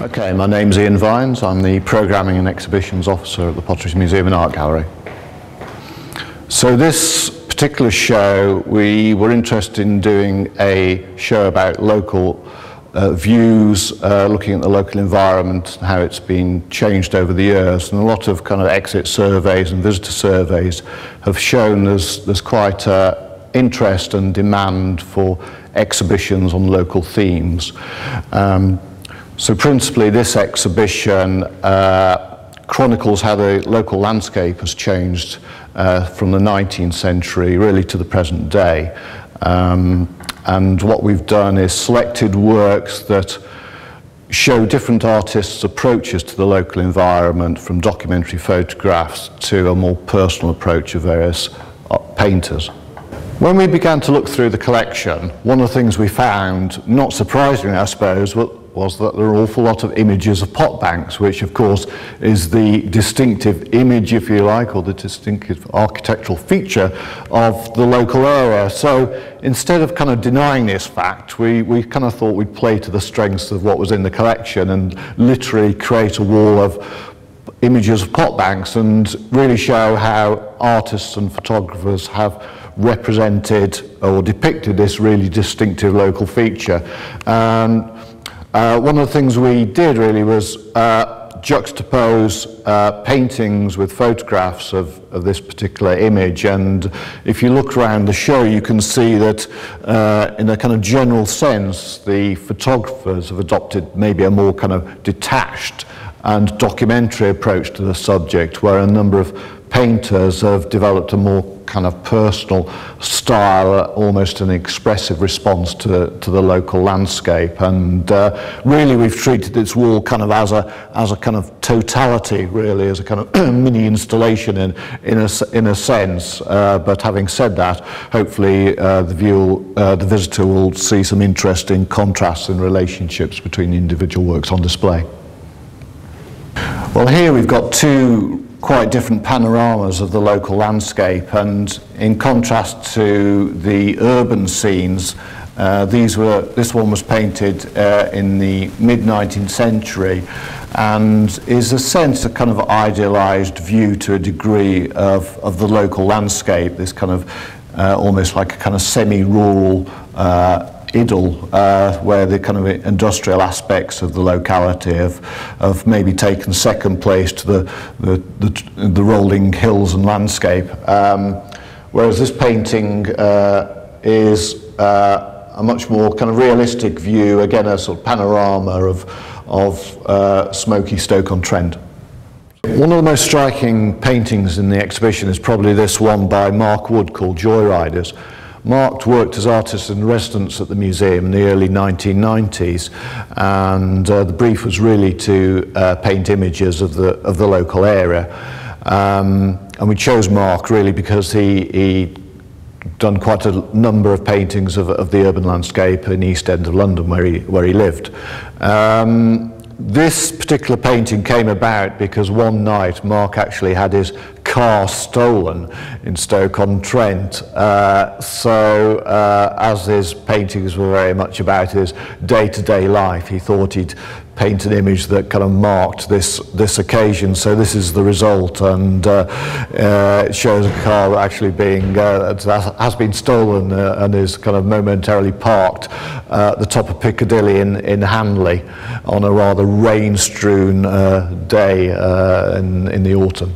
Okay, my name's Ian Vines. I'm the Programming and Exhibitions Officer at the Potteries Museum Art Gallery. So this particular show, we were interested in doing a show about local views, looking at the local environment, how it's been changed over the years, and a lot of kind of exit surveys and visitor surveys have shown there's quite interest and demand for exhibitions on local themes. So principally this exhibition chronicles how the local landscape has changed from the 19th century really to the present day. And what we've done is selected works that show different artists' approaches to the local environment, from documentary photographs to a more personal approach of various painters. When we began to look through the collection, one of the things we found, not surprisingly I suppose, was that there are an awful lot of images of pot banks, which of course is the distinctive image, if you like, or the distinctive architectural feature of the local area. So instead of kind of denying this fact, we kind of thought we'd play to the strengths of what was in the collection and literally create a wall of images of pot banks and really show how artists and photographers have represented or depicted this really distinctive local feature. One of the things we did really was juxtapose paintings with photographs of this particular image, and if you look around the show you can see that in a kind of general sense the photographers have adopted maybe a more kind of detached and documentary approach to the subject, where a number of painters have developed a more kind of personal style, almost an expressive response to the local landscape. And really we've treated this wall kind of as a kind of totality, really, as a kind of mini installation in a sense. But having said that, hopefully the visitor will see some interesting contrasts and relationships between the individual works on display. Well, here we've got two quite different panoramas of the local landscape, and in contrast to the urban scenes, this one was painted in the mid-19th century and is a sense of kind of idealized view to a degree of the local landscape, this kind of almost like a kind of semi-rural idyll, where the kind of industrial aspects of the locality have maybe taken second place to the rolling hills and landscape. Whereas this painting is a much more kind of realistic view, again a sort of panorama of smoky Stoke-on-Trent. One of the most striking paintings in the exhibition is probably this one by Mark Wood called Joyriders. Mark worked as artist in residence at the museum in the early 1990s, and the brief was really to paint images of the local area. And we chose Mark really because he done quite a number of paintings of the urban landscape in East End of London where he lived. This particular painting came about because one night Mark actually had his car stolen in Stoke-on-Trent. As his paintings were very much about his day-to-day life, he thought he'd paint an image that kind of marked this occasion. So this is the result, and it shows a car actually being has been stolen and is kind of momentarily parked at the top of Piccadilly in Hanley on a rather rain-strewn day in the autumn.